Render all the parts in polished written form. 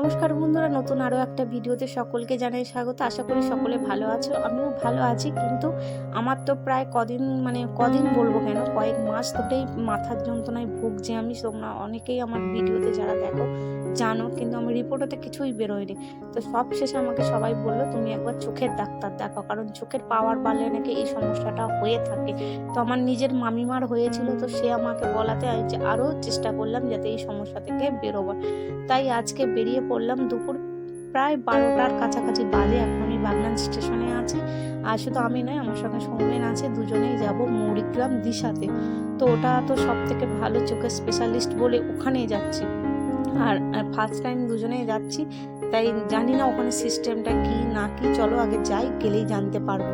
নমস্কার বন্ধুরা, নতুন আরও একটা ভিডিওতে সকলকে জানাই স্বাগত। আশা করি সকলে ভালো আছো, আমিও ভালো আছি। কিন্তু আমার তো প্রায় কদিন বলবো কেন, কয়েক মাস ধরেই মাথার যন্ত্রণায় ভুগছি আমি। তোমরা অনেকেই আমার ভিডিওতে যারা দেখো জানো, কিন্তু আমার রিপোর্টে কিছুই বেরোয়নি। তো সব শেষে আমাকে সবাই বললো তুমি একবার চোখের ডাক্তার দেখো, কারণ চোখের পাওয়ার বাড়লে নাকি এই সমস্যাটা হয়ে থাকে। তো আমার নিজের মামিমার হয়েছিল, তো সে আমাকে বলাতে আরও চেষ্টা করলাম যাতে এই সমস্যা থেকে বেরোবার। তাই আজকে বেরিয়ে পড়লাম। দুপুর প্রায় 12টার কাছাকাছি বাজে। এখন আমি বাগনান স্টেশনে আছি, আর শুধু আমি নয়, আমার সঙ্গে সৌমেন আছে। দুজনেই যাব মৌরিগ্রাম দিশাতে। তো ওটা তো সব থেকে ভালো চোখের স্পেশালিস্ট বলে ওখানেই যাচ্ছি। আর ফার্স্ট টাইম দুজনেই যাচ্ছি, তাই জানি না ওখানে সিস্টেমটা কি না কি। চলো আগে যাই, গেলেই জানতে পারবো।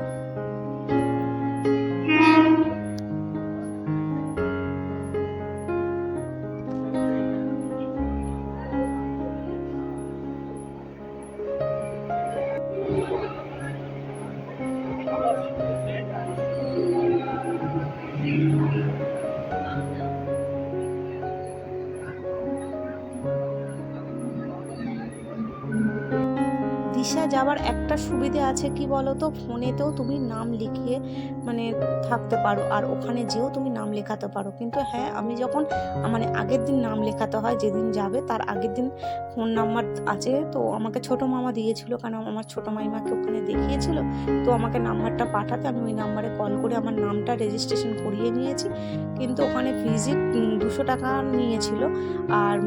দিশা যাওয়ার একটা সুবিধে আছে কি বলো তো, ফোনেতেও তুমি নাম লিখিয়ে থাকতে পারো, আর ওখানে যেও তুমি নাম লেখাতে পারো। কিন্তু হ্যাঁ, আমি যখন আগের দিন নাম লেখাতে হয়, যেদিন যাবে তার আগের দিন ফোন নাম্বার আছে। তো আমাকে ছোট মামা দিয়েছিল, কারণ আমার ছোট মাইমাকে ওখানে দেখিয়েছিল। তো আমাকে নাম্বারটা পাঠাতে আমি ওই নাম্বারে কল করে আমার নামটা রেজিস্ট্রেশন করিয়ে নিয়েছি। কিন্তু ওখানে ভিজিট 200 টাকা নিয়েছিল, আর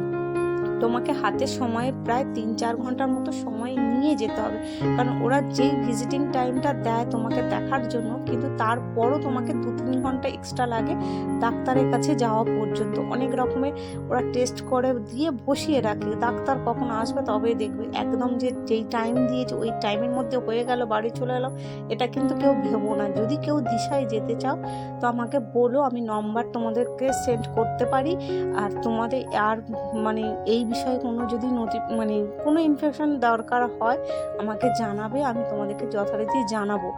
তোমাকে হাতে সময় প্রায় 3-4 ঘন্টার মতো সময় নিয়ে যেতে হবে। কারণ ওরা যেই ভিজিটিং টাইমটা দেয় তোমাকে দেখার জন্য, কিন্তু তারপরও তোমাকে 2-3 ঘন্টা এক্সট্রা লাগে ডাক্তারের কাছে যাওয়া পর্যন্ত। অনেক রকমের ওরা টেস্ট করে দিয়ে বসিয়ে রাখে, ডাক্তার কখন আসবে তবেই দেখবে। একদম যেই টাইম দিয়েছে ওই টাইমের মধ্যে হয়ে গেল, বাড়ি চলে এলাম, এটা কিন্তু কেউ ভেবো না। যদি কেউ দিশায় যেতে চাও তো আমাকে বলো, আমি নম্বর তোমাদেরকে সেন্ড করতে পারি। আর তোমাদের আর এই বিষয়ে কোনো যদি কোনো ইনফেকশন দরকার হয় আমাকে জানাবে, আমি তোমাদেরকে যথারীতি জানাবো।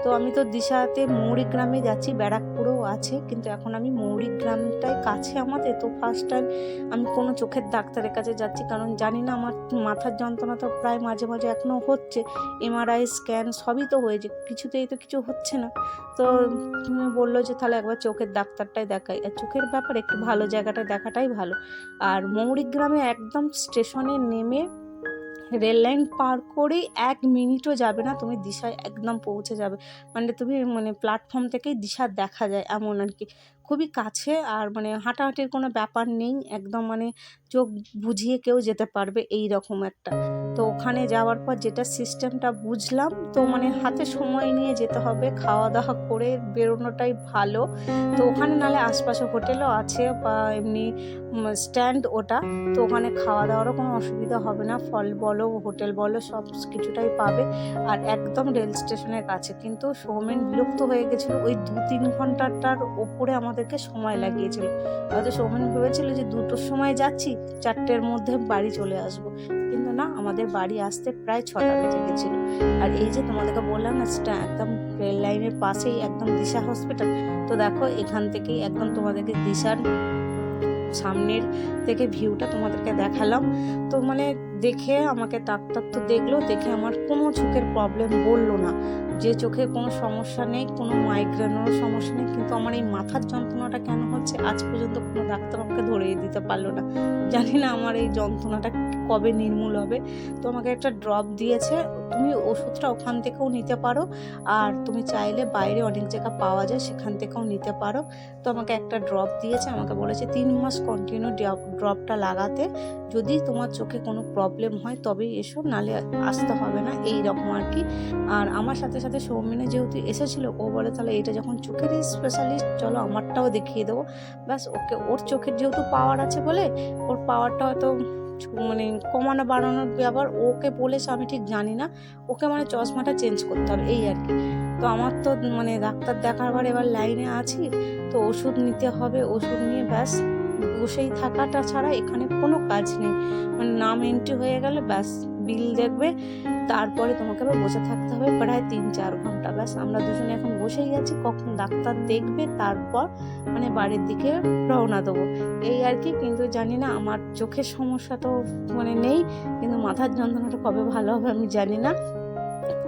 তো আমি তো দিশাতে মৌরিগ্রামে যাচ্ছি, ব্যারাকপুরেও আছে, কিন্তু এখন আমি মৌরিগ্রামটাই কাছে আমাদের। তো ফার্স্ট টাইম আমি কোনো চোখের ডাক্তারের কাছে যাচ্ছি, কারণ জানি না, আমার মাথার যন্ত্রণা তো প্রায় মাঝে মাঝে এখনও হচ্ছে। এমআরআই স্ক্যান সবই তো হয়েছে, কিছুতেই তো কিছু হচ্ছে না। তো তুমি বললো যে তাহলে একবার চোখের ডাক্তারটাই দেখাই। আর চোখের ব্যাপারে একটু ভালো জায়গাটা দেখাটাই ভালো। আর মৌরিগ্রামে একদম স্টেশনে নেমে রেল লাইন পার করে 1 মিনিটও যাবে না, তুমি দিশায় একদম পৌঁছে যাবে। তুমি প্ল্যাটফর্ম থেকেই দিশা দেখা যায়, এমন আর কি। খুবই কাছে, আর হাঁটাহাঁটির কোনো ব্যাপার নেই। একদম চোখ বুঝিয়ে কেউ যেতে পারবে, এই রকম একটা। তো ওখানে যাওয়ার পর যেটা সিস্টেমটা বুঝলাম, তো হাতে সময় নিয়ে যেতে হবে, খাওয়া দাওয়া করে বেরোনোটাই ভালো। তো ওখানে নালে আশপাশে হোটেলও আছে, বা এমনি স্ট্যান্ড ওটা। তো ওখানে খাওয়া দাওয়ারও কোনো অসুবিধা হবে না, ফল বলো হোটেল বলো সব কিছুটাই পাবে। আর একদম রেল স্টেশনের কাছে। কিন্তু সৌমেন বিরক্ত হয়ে গেছিলো, ওই 2-3 ঘন্টাটার ওপরে আমাদেরকে সময় লাগিয়েছিল। হয়তো সৌমেন ভেবেছিল যে 2টোর সময় যাচ্ছি, 4টের মধ্যে বাড়ি চলে আসবো, কিন্তু না, আমাদের বাড়ি আসতে প্রায় 6টা বেজে গেছিলো। আর এই যে তোমাদেরকে বললাম না, একদম রেল লাইনের পাশেই একদম দিশা হসপিটাল। তো দেখো, এখান থেকেই একদম তোমাদেরকে দিশার সামনের থেকে ভিউটা তোমাদেরকে দেখালাম। তো দেখে আমাকে ডাক্তার তো দেখলো, দেখে আমার কোনো চোখের প্রবলেম বললো না, যে চোখে কোনো সমস্যা নেই, কোনো মাইগ্রেনেরও সমস্যা নেই। কিন্তু আমার এই মাথার যন্ত্রণাটা কেন হচ্ছে আজ পর্যন্ত কোনো ডাক্তার আমাকে ধরিয়ে দিতে পারলো না। জানি না আমার এই যন্ত্রণাটা কবে নির্মূল হবে। তো আমাকে একটা ড্রপ দিয়েছে, তুমি ওষুধটা ওখান থেকেও নিতে পারো, আর তুমি চাইলে বাইরে অনেক জায়গা পাওয়া যায়, সেখান থেকেও নিতে পারো। তো আমাকে একটা ড্রপ দিয়েছে, আমাকে বলেছে 3 মাস কন্টিনিউ ড্রপটা লাগাতে। যদি তোমার চোখে কোনো প্রবলেম হয় তবেই এসো, নালে আসতে হবে না, এই রকম আর কি। আর আমার সাথে সাথে সৌমিনে যেহেতু এসেছিলো, ও বলে তাহলে এটা যখন চোখেরই স্পেশালিস্ট, চলো আমারটাও দেখিয়ে দেবো। ব্যাস, ওর চোখের যেহেতু পাওয়ার আছে বলে, ওর পাওয়ারটা হয়তো কমানো বাড়ানোর ব্যাপার ওকে বলেছে, আমি ঠিক জানি না। ওকে চশমাটা চেঞ্জ করতে হবে, এই আর কি। তো আমার তো ডাক্তার দেখাবার এবার লাইনে আছি, তো ওষুধ নিতে হবে। ওষুধ নিয়ে ব্যাস বসেই থাকাটা ছাড়া এখানে কোনো কাজ নেই। নাম এন্ট্রি হয়ে গেলে ব্যাস বিল দেখবে, তারপরে তোমাকে আবার বসে থাকতে হবে প্রায় 3-4 ঘন্টা। ব্যাস আমরা দুজনে এখন বসেই আছি, কখন ডাক্তার দেখবে তারপর মানে বাড়ির দিকে রওনা দেবো, এই আর কি। কিন্তু জানি না, আমার চোখের সমস্যা তো মানে নেই, কিন্তু মাথার যন্ত্রণাটা কবে ভালো হবে আমি জানি না।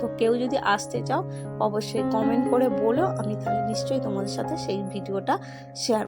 তো কেউ যদি আসতে চাও অবশ্যই কমেন্ট করে বলো, আমি তাহলে নিশ্চয়ই তোমাদের সাথে সেই ভিডিওটা শেয়ার